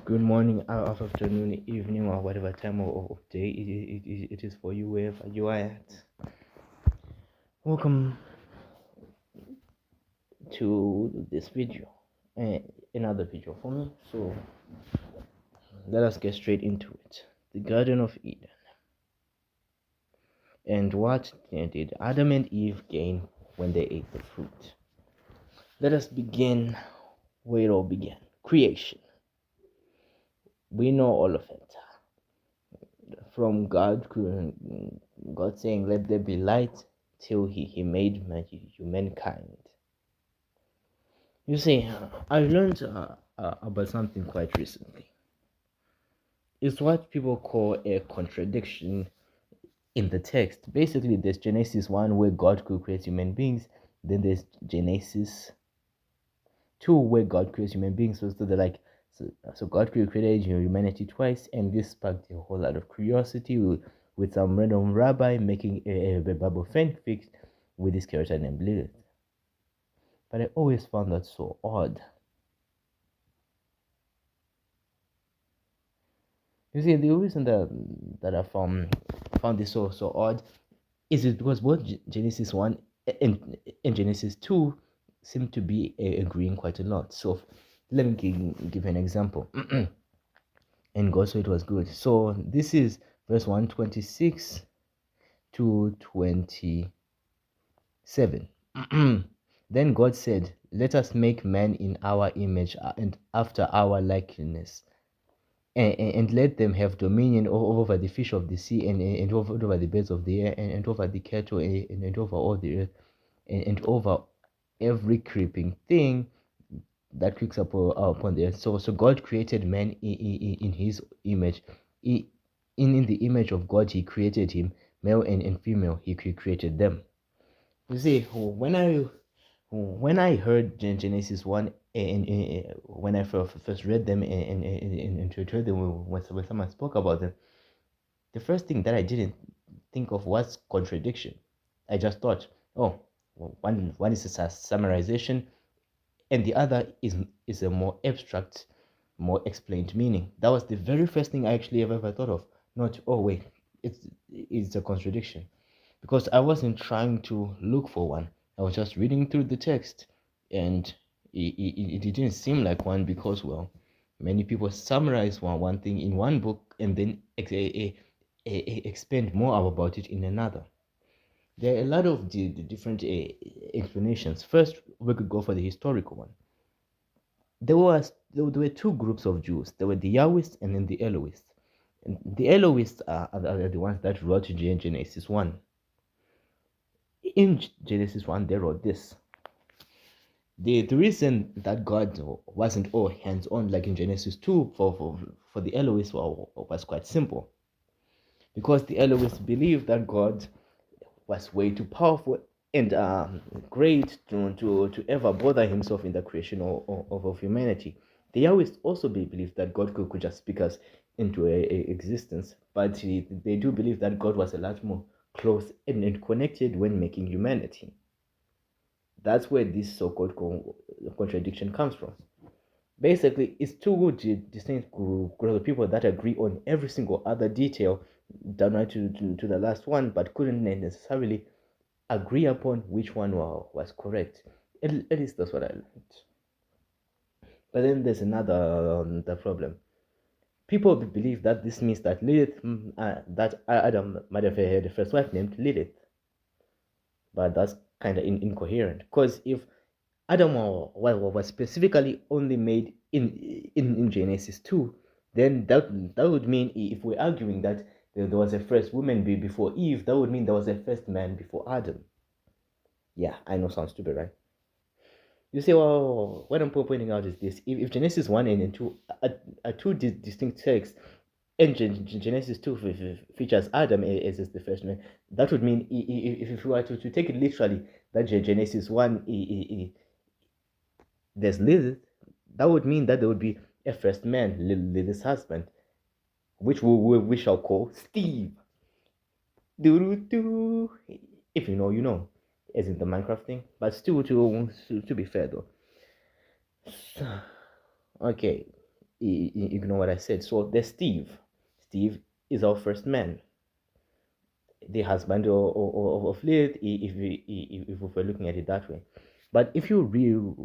Good morning, afternoon, evening, or whatever time of day it is for you, wherever you are at. Welcome to this video, uh, another video for me. So let us get straight into it. The Garden of Eden. And what did Adam and Eve gain when they ate the fruit? Let us begin where it all began. Creation. We know all of it. From God saying, "Let there be light," till He made humankind. You see, I learned about something quite recently. It's what people call a contradiction in the text. Basically, there's Genesis 1 where God could create human beings, then there's Genesis 2 where God creates human beings. So they're like, so God created humanity twice, and this sparked a whole lot of curiosity with some random rabbi making a Bible fanfic with this character named Lilith. But I always found that so odd. You see, the reason that I found this so odd is it because both Genesis 1 and Genesis 2 seem to be agreeing quite a lot. So let me give an example. And God saw it was good. So this is verse 126 to 27. Then God said, "Let us make man in our image and after our likeness, and let them have dominion over the fish of the sea, and over the birds of the air, and over the cattle, and over all the earth, and over every creeping thing that creeps up upon the earth." So God created man in his image. In the image of God, he created him, male and female, he created them. You see, when I heard Genesis 1 and when I first read them and heard them when someone spoke about them, the first thing that I didn't think of was contradiction. I just thought, oh, one is a summarization and the other is a more abstract, more explained meaning. That was the very first thing I actually ever thought of. Not, oh wait, it's a contradiction, because I wasn't trying to look for one. I was just reading through the text, and it didn't seem like one because, well, many people summarize one thing in one book and then expand more about it in another. There are a lot of the different explanations. First, we could go for the historical one. There were two groups of Jews. There were the Yahwists and then the Elohists. And the Elohists are the ones that wrote Genesis 1. In Genesis 1, they wrote this. The reason that God wasn't all hands on like in Genesis 2 for the Elohists was quite simple. Because the Elohists believed that God was way too powerful and great to ever bother himself in the creation of humanity. They always also believed that God could just speak us into existence, but they do believe that God was a lot more close and connected when making humanity. That's where this so-called contradiction comes from. Basically, it's two distinct groups of people that agree on every single other detail down right to the last one, but couldn't necessarily agree upon which one was correct. At least that's what I learned. But then there's another the problem. People believe that this means that Lilith, that Adam might have had a first wife named Lilith, but that's kind of incoherent. Because if Adam was specifically only made in Genesis 2, then that would mean, if we're arguing that there was a first woman before Eve, that would mean there was a first man before Adam. Yeah, I know, sounds stupid, right? You say, well, what I'm pointing out is this: if Genesis 1 and 2 are two distinct texts, and Genesis 2 features Adam as the first man, that would mean, if we were to take it literally, that Genesis 1 there's Lilith, that would mean that there would be a first man, Lilith's husband, which we shall call Steve. Do. If you know, you know, as in the Minecraft thing. But still, to be fair though. Okay, ignore what I said. So there's Steve. Steve is our first man, the husband of Lilith, if we're looking at it that way. But if you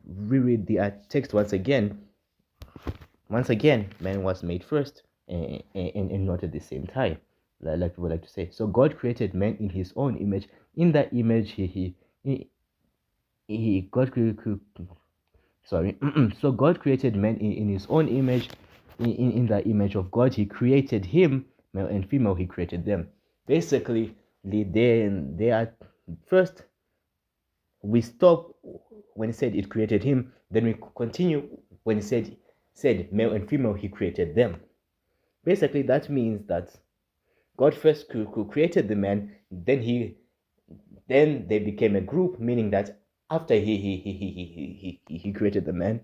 reread the text once again, man was made first and not at the same time, like we would like to say. So God created man in his own image. In that image, he God sorry. So God created man in his own image. In the image of God, he created him, male and female, he created them. Basically, they are first we stop when he said it created him, then we continue when he said male and female, he created them. Basically, that means that God first created the man, then they became a group, meaning that after he created the man,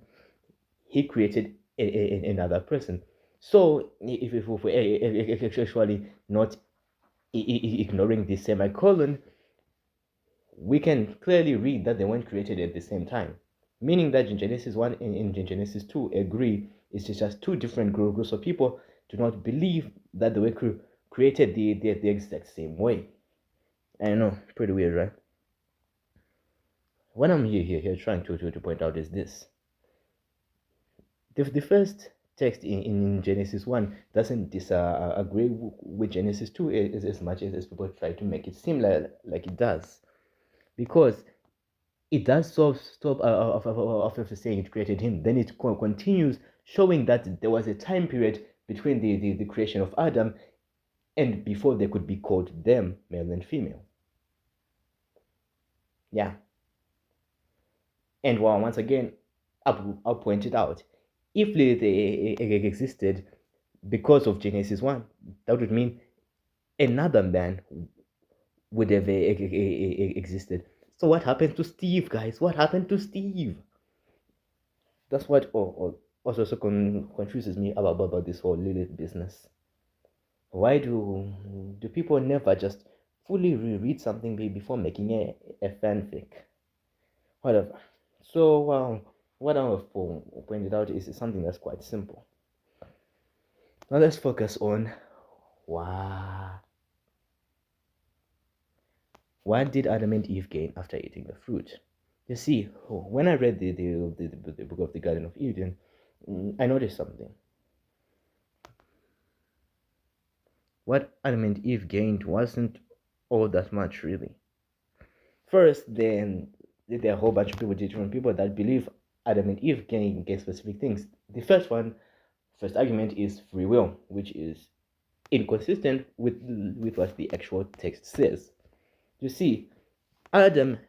he created another person. So if we actually not ignoring the semicolon, we can clearly read that they weren't created at the same time, meaning that in Genesis 1 and in Genesis 2 agree it's just two different groups of people do not believe that they were created the exact same way. I know, pretty weird, right? What I'm here trying to point out is this. The first text in Genesis 1 doesn't disagree with Genesis 2 as much as people try to make it seem like it does. Because it does stop of saying it created him. Then it continues showing that there was a time period between the creation of Adam and before they could be called them, male and female. Yeah. And once again, I'll point it out. If they existed because of Genesis 1, that would mean another man would have existed. So what happened to Steve, guys? What happened to Steve? That's what also confuses me about this whole Lilith business. Why do people never just fully reread something before making a fanfic? Whatever. So what I have pointed out is something that's quite simple. Now let's focus on what did Adam and Eve gain after eating the fruit? You see, when I read the book of the Garden of Eden, I noticed something. What Adam and Eve gained wasn't all that much, really. First, then there are a whole bunch of different people that believe Adam and Eve can get specific things. The first argument is free will, which is inconsistent with what the actual text says. You see, Adam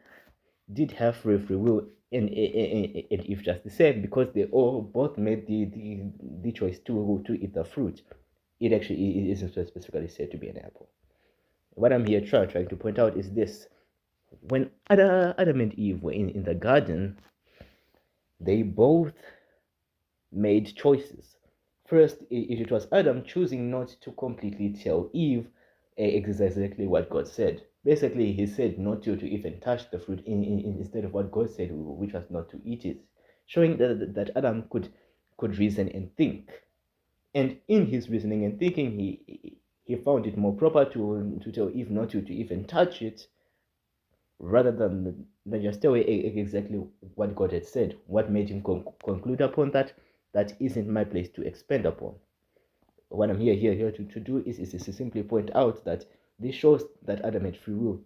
did have free will and Eve just the same, because they all both made the choice to eat the fruit. It actually isn't specifically said to be an apple. What I'm here trying to point out is this. When Adam and Eve were in the garden, they both made choices. First, it was Adam choosing not to completely tell Eve exactly what God said. Basically, he said not to even touch the fruit instead of what God said, which was not to eat it, showing that Adam could reason and think. And in his reasoning and thinking, he found it more proper to tell Eve not to even touch it, rather than just tell exactly what God had said. What made him conclude upon that isn't my place to expand upon. What I'm here to do is to simply point out that this shows that Adam had free will.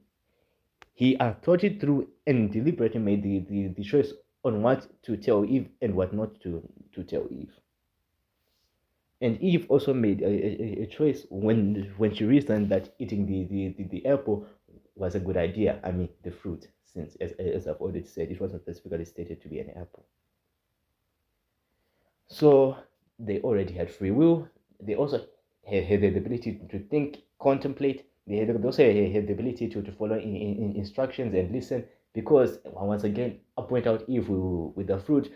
He thought it through and deliberately made the choice on what to tell Eve and what not to tell Eve. And Eve also made a choice when she reasoned that eating the apple was a good idea. I mean, the fruit, since as I've already said, it wasn't specifically stated to be an apple. So they already had free will. They also had the ability to think, contemplate. They also had the ability to follow in instructions and listen. Because once again, I point out Eve with the fruit,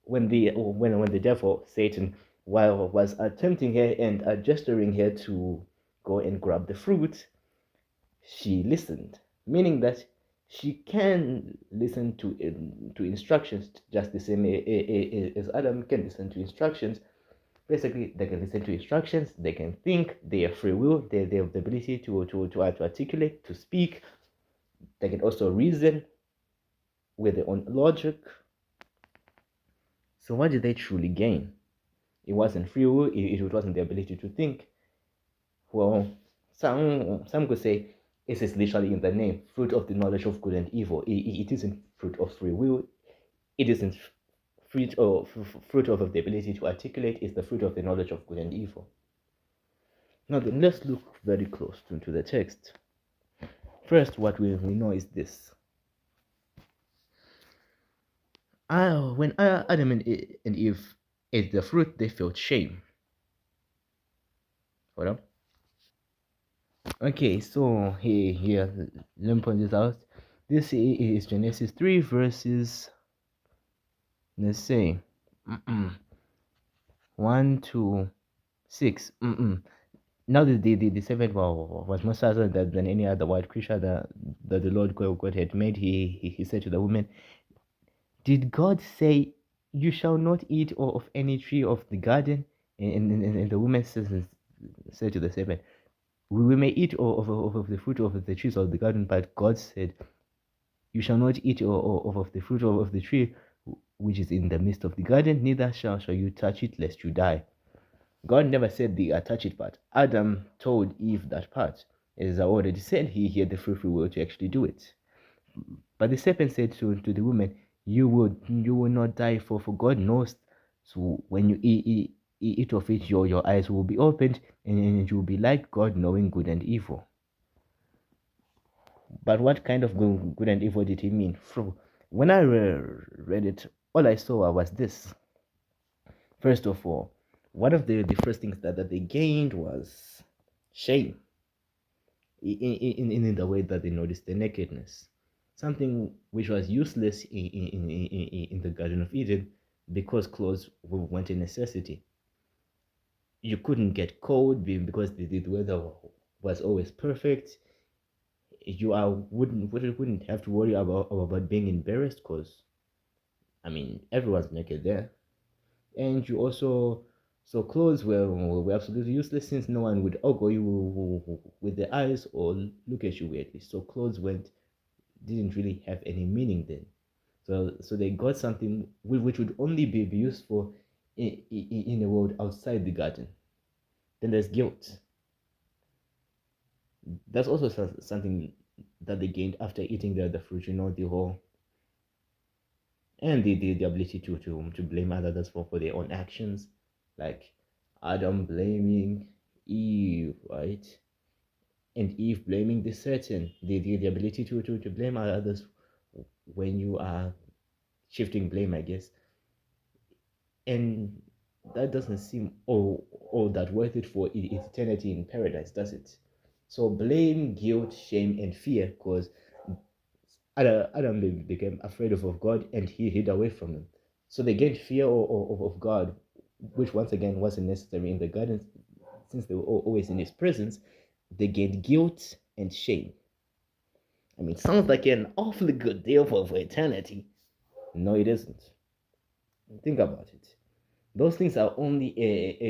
when the devil, Satan, while was tempting her and gesturing her to go and grab the fruit, she listened, meaning that she can listen to instructions just the same as Adam can listen to instructions, Basically, they can listen to instructions, they can think, they have free will, they have the ability to articulate, to speak, they can also reason with their own logic. So what did they truly gain? It wasn't free will, it wasn't the ability to think. Well, some could say it is literally in the name, fruit of the knowledge of good and evil. It isn't fruit of free will. It isn't fruit of the ability to articulate. It's the fruit of the knowledge of good and evil. Now then, let's look very close to the text. First, what we know is this. When Adam and Eve ate the fruit, they felt shame. Hold on. Okay, so here, let me point this out. This is Genesis 3 verses, let's say, 1 to 6. Now the serpent was more subtle than any other wild creature that the Lord God had made. He said to the woman, did God say, you shall not eat of any tree of the garden? And the woman said to the serpent, we may eat of the fruit of the trees of the garden, but God said, you shall not eat of the fruit of the tree which is in the midst of the garden, neither shall you touch it, lest you die. God never said the touch it part. Adam told Eve that part. As I already said, he had the free will to actually do it. But the serpent said to the woman, you will not die, for God knows. So when you eat of it, your eyes will be opened, and you will be like God, knowing good and evil. But what kind of good and evil did he mean? When I read it, all I saw was this. First of all, one of the first things that they gained was shame in the way that they noticed their nakedness. Something which was useless in the Garden of Eden because clothes weren't a necessity. You couldn't get cold because the weather was always perfect. You wouldn't have to worry about being embarrassed because, I mean, everyone's naked there. And you also, so clothes were absolutely useless since no one would ogle you with their eyes or look at you weirdly. So clothes didn't really have any meaning then. So they got something which would only be useful in a world outside the garden. Then there's guilt. That's also something that they gained after eating the fruit, the whole, and the ability to blame others for their own actions, like Adam blaming Eve, right? And Eve blaming the Satan, the ability to blame others when you are shifting blame, I guess. And that doesn't seem all that worth it for eternity in paradise, does it? So blame, guilt, shame, and fear, because Adam became afraid of God and he hid away from him. So they gained fear of God, which once again wasn't necessary in the garden since they were always in his presence. They gained guilt and shame. I mean, sounds like an awfully good deal for eternity. No, it isn't. Think about it. Those things are only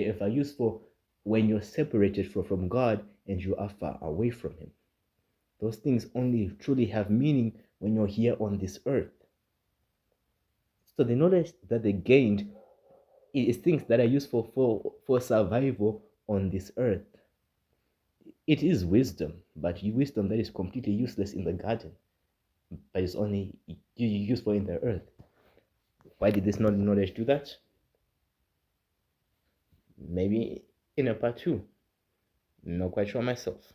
ever useful when you're separated from God and you are far away from Him. Those things only truly have meaning when you're here on this earth. So the knowledge that they gained is things that are useful for survival on this earth. It is wisdom, but wisdom that is completely useless in the garden, but it's only useful in the earth. Why did this knowledge do that? Maybe in a part 2. Not quite sure myself.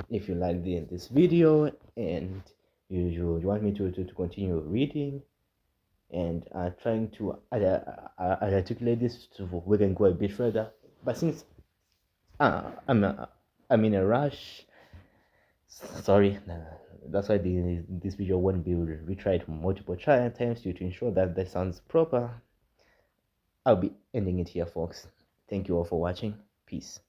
If you like this video and you want me to continue reading and trying to articulate this so we can go a bit further, but since I'm in a rush, sorry, that's why this video won't be retried multiple times to ensure that that sounds proper. I'll be ending it here, folks. Thank you all for watching. Peace.